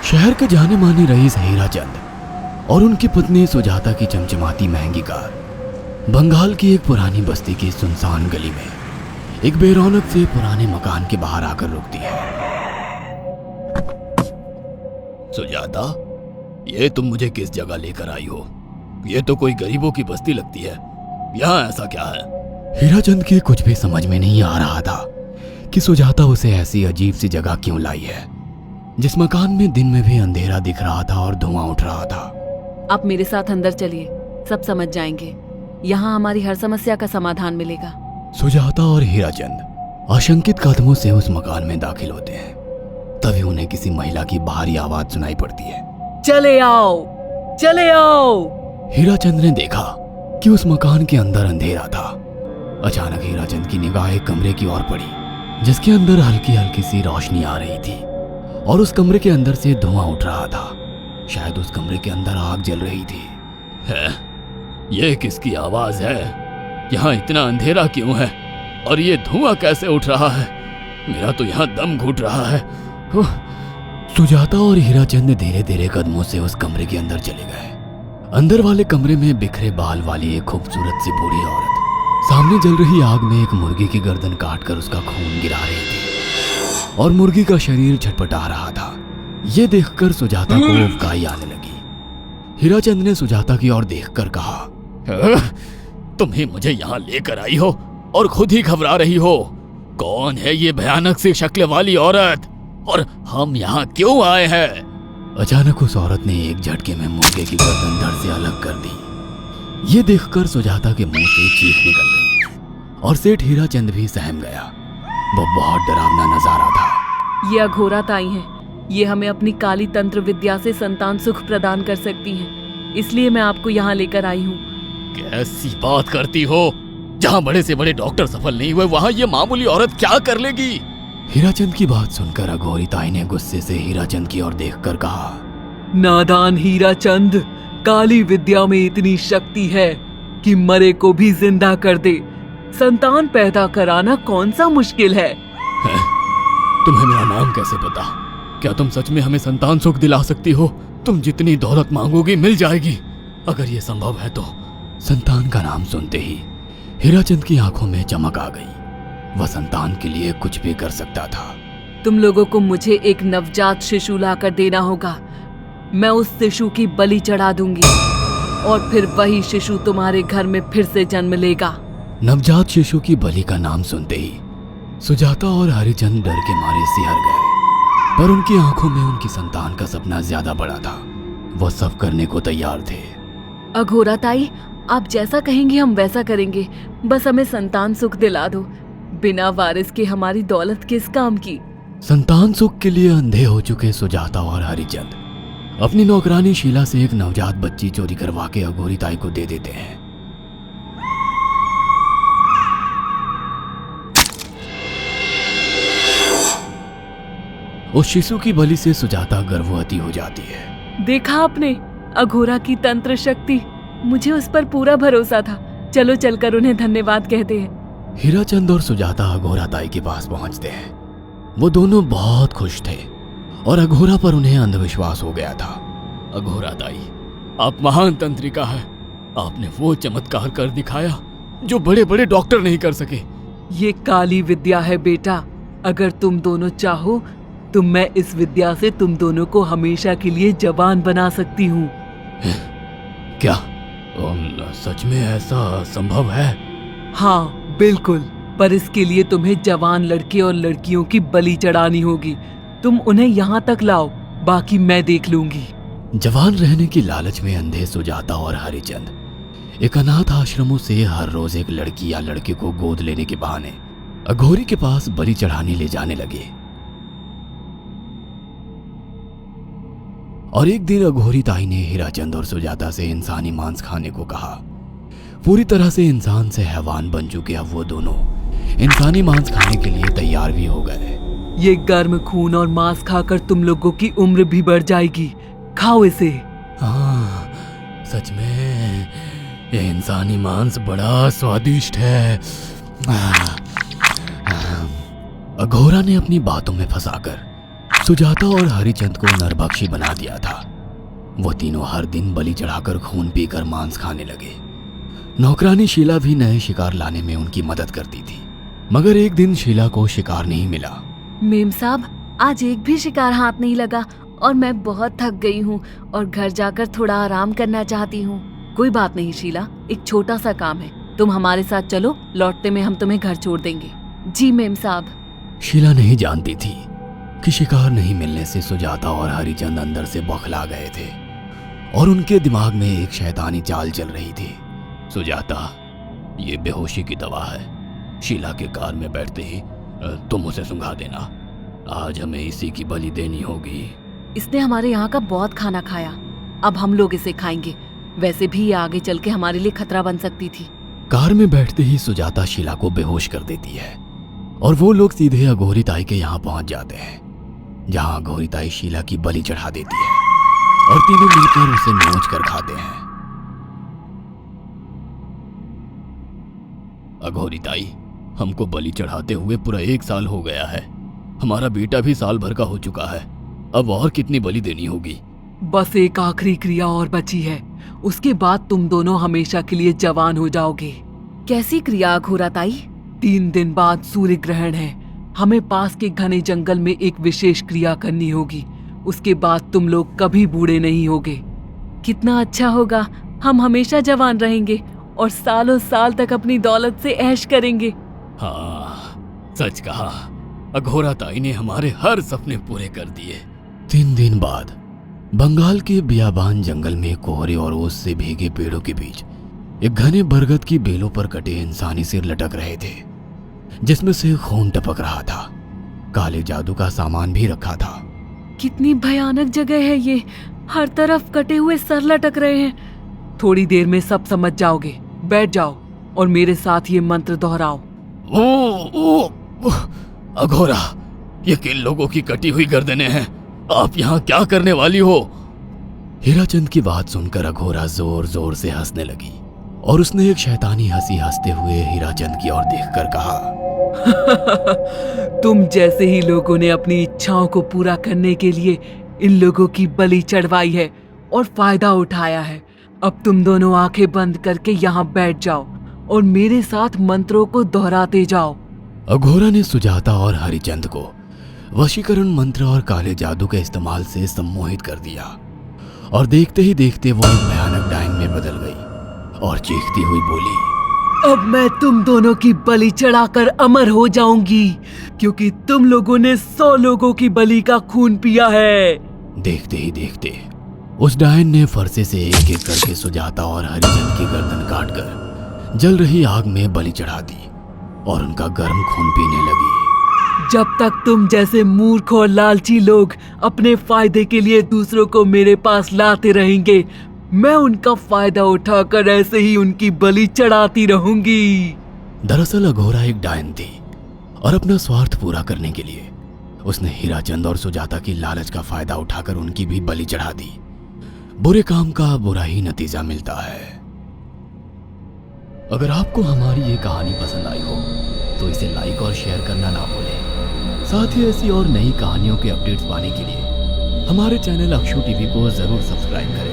शहर के जाने माने रईस हीराचंद और उनकी पत्नी सुजाता की चमचमाती महंगी कार बंगाल की एक पुरानी बस्ती की सुनसान गली में एक बेरौनक से पुराने मकान के बाहर आकर रुकती है। सुजाता, ये तुम मुझे किस जगह लेकर आई हो? ये तो कोई गरीबों की बस्ती लगती है। यहाँ ऐसा क्या है? हीराचंद के कुछ भी समझ में नहीं आ रहा था कि सुजाता उसे ऐसी अजीब सी जगह क्यों लाई है, जिस मकान में दिन में भी अंधेरा दिख रहा था और धुआं उठ रहा था। आप मेरे साथ अंदर चलिए, सब समझ जाएंगे। यहाँ हमारी हर समस्या का समाधान मिलेगा। सुजाता और हीराचंद आशंकित कदमों से उस मकान में दाखिल होते हैं। तभी उन्हें किसी महिला की बाहरी आवाज सुनाई पड़ती है। चले आओ, चले आओ। हीराचंद ने देखा कि उस मकान के अंदर अंधेरा था। अचानक हीराचंद की निगाह एक कमरे की ओर पड़ी, जिसके अंदर हल्की हल्की सी रोशनी आ रही थी और उस कमरे के अंदर से धुआं उठ रहा था। शायद उस कमरे के अंदर आग जल रही थी। ये किसकी आवाज है? यहाँ इतना अंधेरा क्यों है और ये धुआं कैसे उठ रहा है? मेरा तो यहाँ दम घुट रहा है। सुजाता और हीराचंद धीरे धीरे कदमों से उस कमरे के अंदर चले गए। अंदर वाले कमरे में बिखरे बाल वाली एक खूबसूरत सी बूढ़ी औरत सामने जल रही आग में एक मुर्गी की गर्दन काटकर उसका खून गिरा रही थी और मुर्गी का शरीर छटपटा रहा था। ये देखकर सुजाता को उबकाई आने लगी। हीराचंद ने सुजाता की ओर देखकर कहा, तुम ही मुझे यहाँ लेकर आई हो और खुद ही घबरा रही हो। कौन है ये भयानक सी शक्ल वाली औरत और हम यहाँ क्यों आए हैं? अचानक उस औरत ने एक झटके में मुर्गे की गर्दन धड़ से अलग कर दी। ये देखकर सुजाता के मुंह से चीख निकल गई और सेठ हीराचंद भी सहम गया। वो बहुत डरावना नजारा था। ये अघोरात आई हैं। ये हमें अपनी काली तंत्र विद्या से संतान सुख प्रदान कर सकती हैं। इसलिए मैं आपको यहाँ लेकर आई हूँ। कैसी बात करती हो? जहाँ बड़े से बड़े डॉक्टर सफल नहीं हुए, वहाँ ये मामूली औरत क्या कर लेगी? हीराचंद की बात सुनकर अघोरिताई ने गुस्से से हीराचंद की ओर देखकर कहा, नादान हीराचंद, काली विद्या में इतनी शक्ति है कि मरे को भी जिंदा कर दे। संतान पैदा कराना कौन सा मुश्किल है? तुम्हें मेरा नाम कैसे पता? क्या तुम सच में हमें संतान सुख दिला सकती हो? तुम जितनी दौलत मांगोगी मिल जाएगी, अगर ये संभव है तो। संतान का नाम सुनते ही हीराचंद की आंखों में चमक आ गई। वह संतान के लिए कुछ भी कर सकता था। तुम लोगों को मुझे एक नवजात शिशु लाकर देना होगा। मैं उस शिशु की बलि चढ़ा दूंगी और फिर वही शिशु तुम्हारे घर में फिर से जन्म लेगा। नवजात शिशु की बलि का नाम सुनते ही सुजाता और हरिचंद डर के मारे सिहर गए, पर उनकी आंखों में उनकी संतान का सपना ज्यादा बड़ा था। वो सब करने को तैयार थे। अघोराताई, आप जैसा कहेंगे हम वैसा करेंगे। बस हमें संतान सुख दिला दो। बिना वारिस के हमारी दौलत किस काम की? संतान सुख के लिए अंधे हो चुके सुजाता और हरिचंद अपनी नौकरानी शीला से एक नवजात बच्ची चोरी करवा के अघोरिताई को दे देते हैं। उस शिशु की बलि से सुजाता गर्भवती हो जाती है। देखा आपने अघोरा की तंत्र शक्ति? मुझे उस पर पूरा भरोसा था। चलो चलकर उन्हें धन्यवाद कहते हैं। हीराचंद और सुजाता अघोराताई के पास पहुंचते हैं। वो दोनों बहुत खुश थे और अघोरा पर उन्हें अंधविश्वास हो गया था। अघोराताई, आप महान तंत्रिका है। आपने वो चमत्कार कर दिखाया जो बड़े बड़े डॉक्टर नहीं कर सके। ये काली विद्या है बेटा। अगर तुम दोनों चाहो तो मैं इस विद्या से तुम दोनों को हमेशा के लिए जवान बना सकती हूँ। क्या सच में ऐसा संभव है? हाँ बिल्कुल, पर इसके लिए तुम्हें जवान लड़के और लड़कियों की बलि चढ़ानी होगी। तुम उन्हें यहाँ तक लाओ, बाकी मैं देख लूंगी। जवान रहने की लालच में अंधे सुजाता और हरिचंद एक अनाथ आश्रमों से हर रोज एक लड़की या लड़के को गोद लेने के बहाने अघोरी के पास बलि चढ़ाने ले जाने लगे। और एक दिन अघोरी ताई ने हीराचंद और सुजाता से इंसानी मांस खाने को कहा। पूरी तरह से इंसान से हैवान बन चुके अब वो दोनों इंसानी मांस खाने के लिए तैयार भी हो गए। ये गर्म खून और मांस खाकर तुम लोगों की उम्र भी बढ़ जाएगी। खाओ इसे। हाँ, सच में ये इंसानी मांस बड़ा स्वादिष्ट है। अघोरा ने अपनी बातों में फंसाकर सुजाता और हरिचंद को नरभक्षी बना दिया था। वो तीनों हर दिन बलि चढ़ाकर खून पीकर मांस खाने लगे। नौकरानी शीला भी नए शिकार लाने में उनकी मदद करती थी, मगर एक दिन शीला को शिकार नहीं मिला। मेम साहब, आज एक भी शिकार हाथ नहीं लगा और मैं बहुत थक गई हूँ और घर जाकर थोड़ा आराम करना चाहती हूँ। कोई बात नहीं शीला, एक छोटा सा काम है, तुम हमारे साथ चलो, लौटते में हम तुम्हें घर छोड़ देंगे। जी मेम साहब। शीला नहीं जानती थी कि शिकार नहीं मिलने से सुजाता और हरिचंद अंदर से बौखला गए थे और उनके दिमाग में एक शैतानी चाल चल रही थी। सुजाता, ये बेहोशी की दवा है। शीला के कार में बैठते ही तुम उसे सुंघा देना। आज हमें इसी की बलि देनी होगी। इसने हमारे यहाँ का बहुत खाना खाया, अब हम लोग इसे खाएंगे। वैसे भी ये आगे चल के हमारे लिए खतरा बन सकती थी। कार में बैठते ही सुजाता शीला को बेहोश कर देती है और वो लोग सीधे अघोरी ताई के यहाँ पहुंच जाते हैं, जहां अघोरी ताई शीला की बलि चढ़ा देती है और तीनों मिलकर उसे नोच कर खाते हैं। अघोरी ताई, हमको बलि चढ़ाते हुए पूरा 1 साल हो गया है। हमारा बेटा भी साल भर का हो चुका है। अब और कितनी बलि देनी होगी? बस एक आखिरी क्रिया और बची है, उसके बाद तुम दोनों हमेशा के लिए जवान हो जाओगे। कैसी क्रिया अघोरा ताई? 3 दिन बाद सूर्य ग्रहण है। हमें पास के घने जंगल में एक विशेष क्रिया करनी होगी। उसके बाद तुम लोग कभी बूढ़े नहीं होगे। कितना अच्छा होगा, हम हमेशा जवान रहेंगे और सालों साल तक अपनी दौलत से ऐश करेंगे। हाँ, सच कहा। अघोरा ताई ने हमारे हर सपने पूरे कर दिए। 3 दिन बाद बंगाल के बियाबान जंगल में कोहरे और ओस से भीगे पेड़ों के बीच एक घने बरगद की बेलों पर कटे इंसानी सिर लटक रहे थे, जिसमें से खून टपक रहा था। काले जादू का सामान भी रखा था। कितनी भयानक जगह है ये, हर तरफ कटे हुए सर लटक रहे हैं। थोड़ी देर में सब समझ जाओगे। बैठ जाओ और मेरे साथ ये मंत्र दोहराओ। ओ, अघोरा, ये किन लोगों की कटी हुई गर्दनें हैं? आप यहाँ क्या करने वाली हो? हीराचंद की बात सुनकर अघोरा जोर जोर से हंसने लगी और उसने एक शैतानी हंसी हंसते हुए हीराचंद की ओर देखकर कहा, तुम जैसे ही लोगों ने अपनी इच्छाओं को पूरा करने के लिए इन लोगों की बलि चढ़वाई है और फायदा उठाया है। अब तुम दोनों आंखें बंद करके यहाँ बैठ जाओ और मेरे साथ मंत्रों को दोहराते जाओ। अघोरा ने सुजाता और हरिचंद को वशीकरण मंत्र और काले जादू के इस्तेमाल से सम्मोहित कर दिया और देखते ही देखते वो एक भयानक डायन में बदल गई और चीखती हुई बोली, अब मैं तुम दोनों की बलि चढ़ाकर अमर हो जाऊंगी, क्योंकि तुम लोगों ने 100 लोगों की बलि का खून पिया है। देखते ही देखते उस डायन ने फरसे से एक एक करके सुजाता और हरिचंद की गर्दन काटकर जल रही आग में बलि चढ़ा दी और उनका गर्म खून पीने लगी। जब तक तुम जैसे मूर्ख और लालची लोग अपने फायदे के लिए दूसरों को मेरे पास लाते रहेंगे, मैं उनका फायदा उठाकर ऐसे ही उनकी बलि चढ़ाती रहूंगी। दरअसल अघोरा एक डायन थी और अपना स्वार्थ पूरा करने के लिए उसने हीराचंद और सुजाता की लालच का फायदा उठाकर उनकी भी बलि चढ़ा दी। बुरे काम का बुरा ही नतीजा मिलता है। अगर आपको हमारी ये कहानी पसंद आई हो तो इसे लाइक और शेयर करना ना भूलें। साथ ही ऐसी और नई कहानियों के अपडेट्स पाने के लिए हमारे चैनल अक्षु टीवी को जरूर सब्सक्राइब करें।